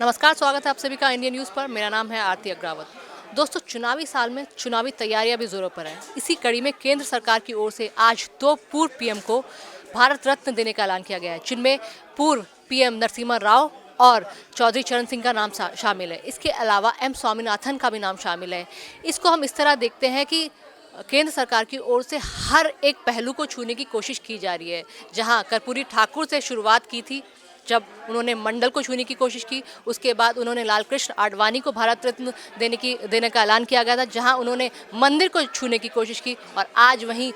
नमस्कार, स्वागत है आप सभी का इंडियन न्यूज़ पर। मेरा नाम है आरती अग्रावत। दोस्तों, चुनावी साल में चुनावी तैयारियां भी जोरों पर हैं। इसी कड़ी में केंद्र सरकार की ओर से आज दो पूर्व पीएम को भारत रत्न देने का ऐलान किया गया है, जिनमें पूर्व पीएम नरसिम्हा राव और चौधरी चरण सिंह का नाम शामिल है। इसके अलावा एम स्वामीनाथन का भी नाम शामिल है। इसको हम इस तरह देखते हैं कि केंद्र सरकार की ओर से हर एक पहलू को छूने की कोशिश की जा रही है। जहां कर्पूरी ठाकुर से शुरुआत की थी, जब उन्होंने मंडल को छूने की कोशिश की, उसके बाद उन्होंने लालकृष्ण आडवाणी को भारत रत्न देने का ऐलान किया गया था, जहां उन्होंने मंदिर को छूने की कोशिश की। और आज वहीं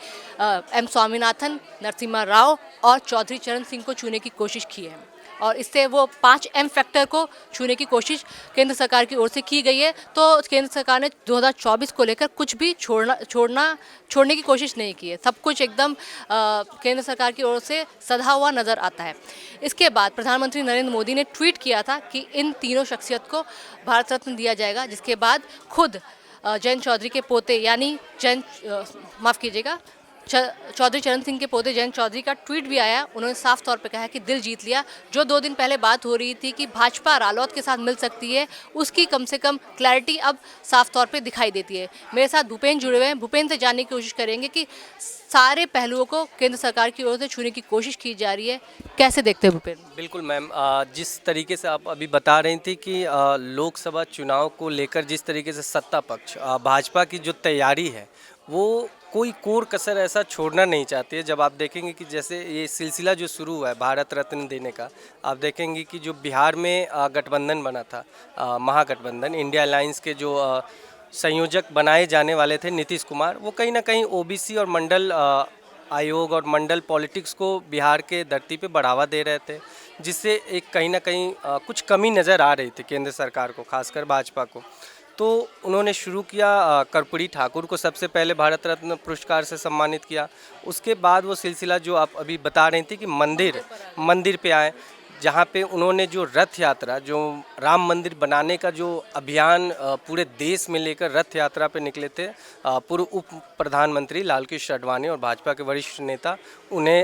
एम स्वामीनाथन, नरसिम्हा राव और चौधरी चरण सिंह को छूने की कोशिश की है। और इससे वो 5 M फैक्टर को छूने की कोशिश केंद्र सरकार की ओर से की गई है। तो केंद्र सरकार ने 2024 को लेकर कुछ भी छोड़ने की कोशिश नहीं की है। सब कुछ एकदम केंद्र सरकार की ओर से सधा हुआ नज़र आता है। इसके बाद प्रधानमंत्री नरेंद्र मोदी ने ट्वीट किया था कि इन तीनों शख्सियत को भारत रत्न दिया जाएगा, जिसके बाद खुद जयंत चौधरी के पोते यानी माफ़ कीजिएगा, चौधरी चरण सिंह के पोते जयंत चौधरी का ट्वीट भी आया। उन्होंने साफ तौर पे कहा है कि दिल जीत लिया। जो 2 दिन पहले बात हो रही थी कि भाजपा रालोद के साथ मिल सकती है, उसकी कम से कम क्लैरिटी अब साफ तौर पे दिखाई देती है। मेरे साथ भूपेंद्र जुड़े हुए हैं। भूपेंद्र से जानने की कोशिश करेंगे कि सारे पहलुओं को केंद्र सरकार की ओर से छूने की कोशिश की जा रही है। कैसे देखते हैं भूपेंद्र? बिल्कुल मैम, जिस तरीके से आप अभी बता रही थी कि लोकसभा चुनाव को लेकर जिस तरीके से सत्ता पक्ष भाजपा की जो तैयारी है वो कोई कोर कसर ऐसा छोड़ना नहीं चाहती है। जब आप देखेंगे कि जैसे ये सिलसिला जो शुरू हुआ है भारत रत्न देने का, आप देखेंगे कि जो बिहार में गठबंधन बना था, महागठबंधन इंडिया अलायंस के जो संयोजक बनाए जाने वाले थे नीतीश कुमार, वो कहीं ना कहीं ओबीसी और मंडल आयोग और मंडल पॉलिटिक्स को बिहार के धरती पे बढ़ावा दे रहे थे, जिससे एक कहीं ना कहीं कुछ कमी नज़र आ रही थी केंद्र सरकार को, खासकर भाजपा को। तो उन्होंने शुरू किया, कर्पूरी ठाकुर को सबसे पहले भारत रत्न पुरस्कार से सम्मानित किया। उसके बाद वो सिलसिला जो आप अभी बता रही थी कि मंदिर पे आए, जहाँ पे उन्होंने जो रथ यात्रा, जो राम मंदिर बनाने का जो अभियान पूरे देश में लेकर रथ यात्रा पे निकले थे, पूर्व उप प्रधानमंत्री लालकृष्ण आडवाणी और भाजपा के वरिष्ठ नेता, उन्हें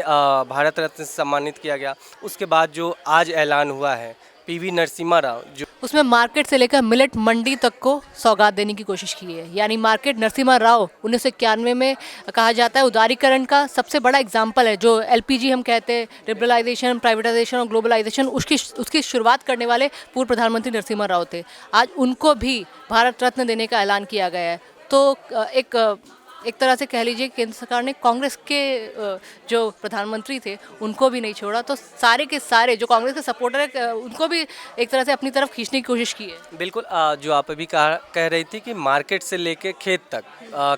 भारत रत्न से सम्मानित किया गया। उसके बाद जो आज ऐलान हुआ है पीवी नरसिम्हा राव, जो उसमें मार्केट से लेकर मिलेट मंडी तक को सौगात देने की कोशिश की है। यानी मार्केट नरसिम्हा राव 1991 में कहा जाता है उदारीकरण का सबसे बड़ा एग्जाम्पल है। जो एलपीजी हम कहते हैं, लिबरलाइजेशन, प्राइवेटाइजेशन और ग्लोबलाइजेशन, उसकी शुरुआत करने वाले पूर्व प्रधानमंत्री नरसिम्हा राव थे। आज उनको भी भारत रत्न देने का ऐलान किया गया है। तो एक तरह से कह लीजिए केंद्र सरकार ने कांग्रेस के जो प्रधानमंत्री थे उनको भी नहीं छोड़ा। तो सारे के सारे जो कांग्रेस के सपोर्टर है उनको भी एक तरह से अपनी तरफ खींचने की कोशिश की है। बिल्कुल, जो आप अभी कह रही थी कि मार्केट से लेके खेत तक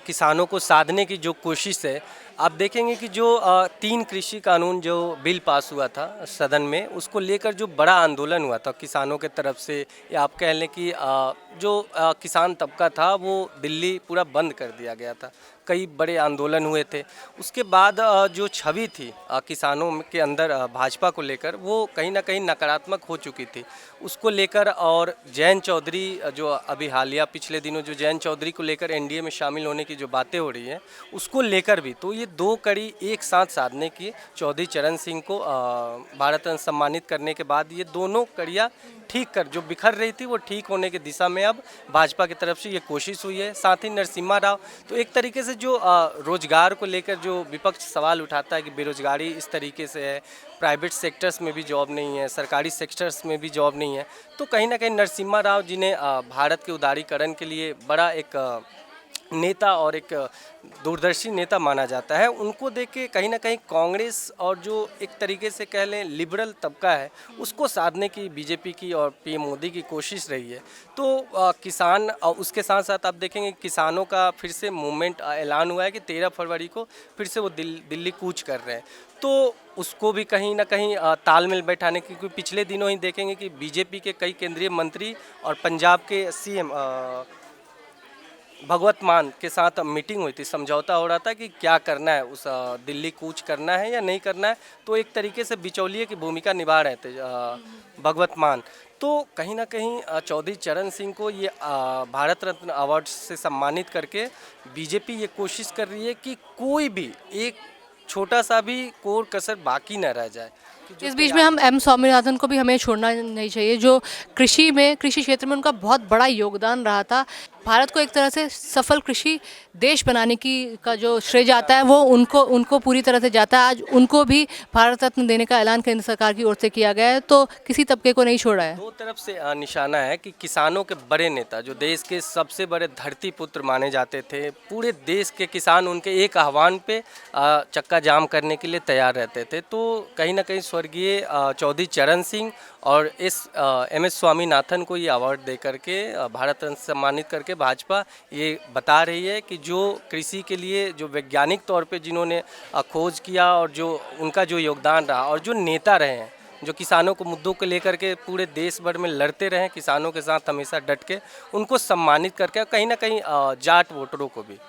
किसानों को साधने की जो कोशिश है, आप देखेंगे कि जो 3 कृषि कानून जो बिल पास हुआ था सदन में, उसको लेकर जो बड़ा आंदोलन हुआ था किसानों के तरफ से, या आप कह लें कि जो किसान तबका था वो दिल्ली पूरा बंद कर दिया गया था। कई बड़े आंदोलन हुए थे। उसके बाद जो छवि थी किसानों के अंदर भाजपा को लेकर, वो कहीं ना कहीं नकारात्मक हो चुकी थी। उसको लेकर और जयंत चौधरी जो अभी हालिया पिछले दिनों जो जयंत चौधरी को लेकर एनडीए में शामिल होने की जो बातें हो रही हैं, उसको लेकर भी तो ये 2 कड़ी एक साथ साधने की, चौधरी चरण सिंह को भारत रत्न सम्मानित करने के बाद ये दोनों कड़ियाँ ठीक कर, जो बिखर रही थी वो ठीक होने की दिशा में अब भाजपा की तरफ से ये कोशिश हुई है। साथ ही नरसिम्हा राव तो एक तरीके से जो रोजगार को लेकर जो विपक्ष सवाल उठाता है कि बेरोजगारी इस तरीके से है, प्राइवेट सेक्टर्स में भी जॉब नहीं है, सरकारी सेक्टर्स में भी जॉब नहीं है, तो कहीं ना कहीं नरसिम्हा राव जिन्हें भारत के उदारीकरण के लिए बड़ा एक नेता और एक दूरदर्शी नेता माना जाता है, उनको देख के कहीं ना कहीं कांग्रेस और जो एक तरीके से कह लें लिबरल तबका है, उसको साधने की बीजेपी की और पीएम मोदी की कोशिश रही है। तो किसान और उसके साथ साथ आप देखेंगे किसानों का फिर से मूवमेंट ऐलान हुआ है कि 13 फरवरी को फिर से वो दिल्ली कूच कर रहे हैं। तो उसको भी कहीं ना कहीं तालमेल बैठाने की, क्योंकि पिछले दिनों ही देखेंगे कि बीजेपी के कई केंद्रीय मंत्री और पंजाब के सीएम भगवत मान के साथ मीटिंग हुई थी, समझौता हो रहा था कि क्या करना है, उस दिल्ली कूच करना है या नहीं करना है। तो एक तरीके से बिचौलिए की भूमिका निभा रहे थे भगवत मान। तो कहीं ना कहीं चौधरी चरण सिंह को ये भारत रत्न अवार्ड से सम्मानित करके बीजेपी ये कोशिश कर रही है कि कोई भी एक छोटा सा भी कोर कसर बाकी न रह जाए। इस बीच में हम एम स्वामीनाथन को भी हमें छोड़ना नहीं चाहिए, जो कृषि क्षेत्र में उनका बहुत बड़ा योगदान रहा था। भारत को एक तरह से सफल कृषि देश बनाने की का जो श्रेय जाता है वो उनको उनको पूरी तरह से जाता है। आज उनको भी भारत रत्न देने का ऐलान केंद्र सरकार की ओर से किया गया है, तो किसी तबके को नहीं छोड़ा है। दो तरफ से निशाना है कि किसानों के बड़े नेता जो देश के सबसे बड़े धरती पुत्र माने जाते थे, पूरे देश के किसान उनके एक आह्वान पे चक्का जाम करने के लिए तैयार रहते थे। तो कहीं ना कहीं स्वर्गीय चौधरी चरण सिंह और एम एस स्वामीनाथन को ये अवार्ड दे करके भारत रत्न से सम्मानित करके भाजपा ये बता रही है कि जो कृषि के लिए जो वैज्ञानिक तौर पे जिन्होंने खोज किया और जो उनका जो योगदान रहा और जो नेता रहे हैं, जो किसानों को मुद्दों को लेकर के पूरे देश भर में लड़ते रहे, किसानों के साथ हमेशा डट के, उनको सम्मानित करके कहीं ना कहीं जाट वोटरों को भी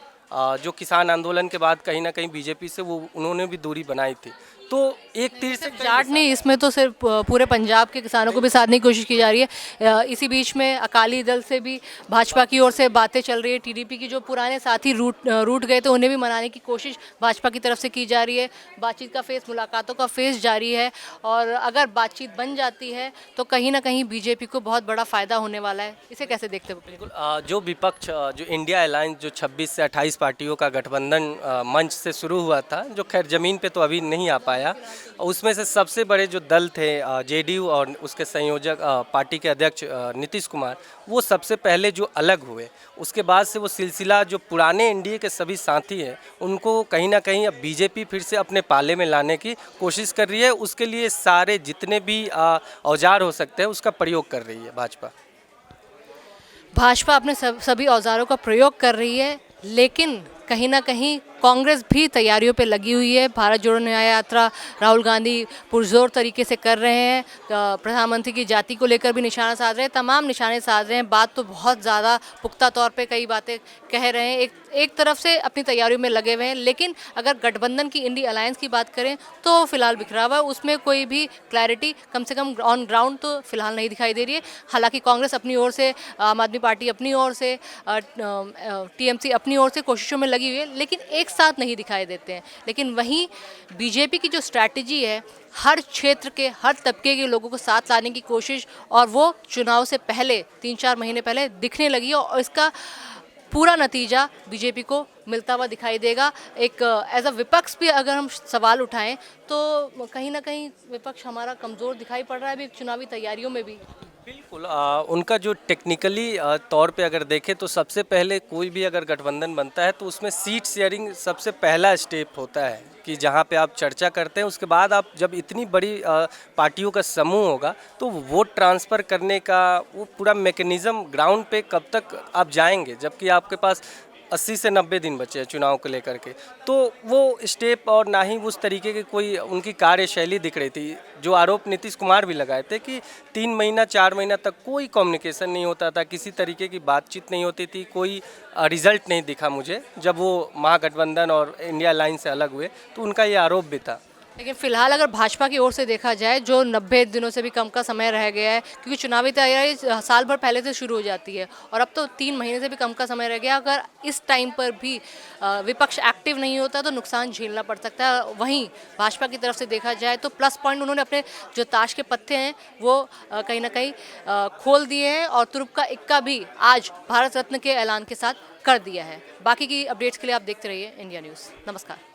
जो किसान आंदोलन के बाद कहीं ना कहीं बीजेपी से वो उन्होंने भी दूरी बनाई थी। तो एक तीर से जाट नहीं, इसमें तो सिर्फ पूरे पंजाब के किसानों को भी साधने की कोशिश की जा रही है। इसी बीच में अकाली दल से भी भाजपा की ओर से बातें चल रही है। टीडीपी की जो पुराने साथी रूठ गए थे उन्हें भी मनाने की कोशिश भाजपा की तरफ से की जा रही है। बातचीत का फेस, मुलाकातों का फेस जारी है, और अगर बातचीत बन जाती है तो कहीं ना कहीं बीजेपी को बहुत बड़ा फायदा होने वाला है। इसे कैसे देखते हो? बिल्कुल, जो विपक्ष जो इंडिया अलायंस जो 26 से 28 पार्टियों का गठबंधन मंच से शुरू हुआ था, जो खैर ज़मीन पे तो अभी नहीं आ पाया, उसमें से सबसे बड़े जो दल थे जेडीयू और उसके संयोजक पार्टी के अध्यक्ष नीतीश कुमार, वो सबसे पहले जो अलग हुए, उसके बाद से वो सिलसिला जो पुराने एनडीए के सभी साथी हैं उनको कहीं ना कहीं अब बीजेपी फिर से अपने पाले में लाने की कोशिश कर रही है। उसके लिए सारे जितने भी औजार हो सकते हैं उसका प्रयोग कर रही है भाजपा अपने सभी औजारों का प्रयोग कर रही है, लेकिन कहीं ना कहीं कांग्रेस भी तैयारियों पे लगी हुई है। भारत जोड़ो न्याय यात्रा राहुल गांधी पुरजोर तरीके से कर रहे हैं। प्रधानमंत्री की जाति को लेकर भी निशाना साध रहे हैं, तमाम निशाने साध रहे हैं। बात तो बहुत ज़्यादा पुख्ता तौर पे कई बातें कह रहे हैं, एक तरफ से अपनी तैयारियों में लगे हुए हैं। लेकिन अगर गठबंधन की इंडी अलायंस की बात करें तो फिलहाल बिखरा हुआ है, उसमें कोई भी क्लैरिटी कम से कम ऑन ग्राउंड तो फिलहाल नहीं दिखाई दे रही है। हालांकि कांग्रेस अपनी ओर से, आम आदमी पार्टी अपनी ओर से, टीएमसी अपनी ओर से कोशिशों में लगी हुई है, लेकिन एक साथ नहीं दिखाई देते हैं। लेकिन वहीं बीजेपी की जो स्ट्रैटेजी है, हर क्षेत्र के हर तबके के लोगों को साथ लाने की कोशिश, और वो चुनाव से पहले 3-4 महीने पहले दिखने लगी है, और इसका पूरा नतीजा बीजेपी को मिलता हुआ दिखाई देगा। एक एज अ विपक्ष भी अगर हम सवाल उठाएं तो कहीं ना कहीं विपक्ष हमारा कमज़ोर दिखाई पड़ रहा है अभी चुनावी तैयारियों में भी। बिल्कुल, उनका जो टेक्निकली तौर पे अगर देखें तो सबसे पहले कोई भी अगर गठबंधन बनता है तो उसमें सीट शेयरिंग सबसे पहला स्टेप होता है, कि जहाँ पे आप चर्चा करते हैं उसके बाद आप जब इतनी बड़ी पार्टियों का समूह होगा तो वोट ट्रांसफ़र करने का वो पूरा मैकेनिज़्म ग्राउंड पे कब तक आप जाएंगे, जबकि आपके पास 80 से 90 दिन बचे हैं चुनाव को लेकर के। तो वो स्टेप और ना ही उस तरीके की कोई उनकी कार्यशैली दिख रही थी। जो आरोप नीतीश कुमार भी लगाए थे कि 3 महीना 4 महीना तक कोई कम्युनिकेशन नहीं होता था, किसी तरीके की बातचीत नहीं होती थी, कोई रिजल्ट नहीं दिखा मुझे जब वो महागठबंधन और इंडिया अलायंस से अलग हुए, तो उनका ये आरोप भी था। लेकिन फिलहाल अगर भाजपा की ओर से देखा जाए, जो 90 दिनों से भी कम का समय रह गया है, क्योंकि चुनावी तैयारी साल भर पहले से शुरू हो जाती है और अब तो 3 महीने से भी कम का समय रह गया, अगर इस टाइम पर भी विपक्ष एक्टिव नहीं होता तो नुकसान झेलना पड़ सकता है। वहीं भाजपा की तरफ से देखा जाए तो प्लस पॉइंट उन्होंने अपने जो ताश के पत्ते हैं वो कहीं ना कहीं खोल दिए हैं, और तुरुप का इक्का भी आज भारत रत्न के ऐलान के साथ कर दिया है। बाकी की अपडेट्स के लिए आप देखते रहिए इंडिया न्यूज़। नमस्कार।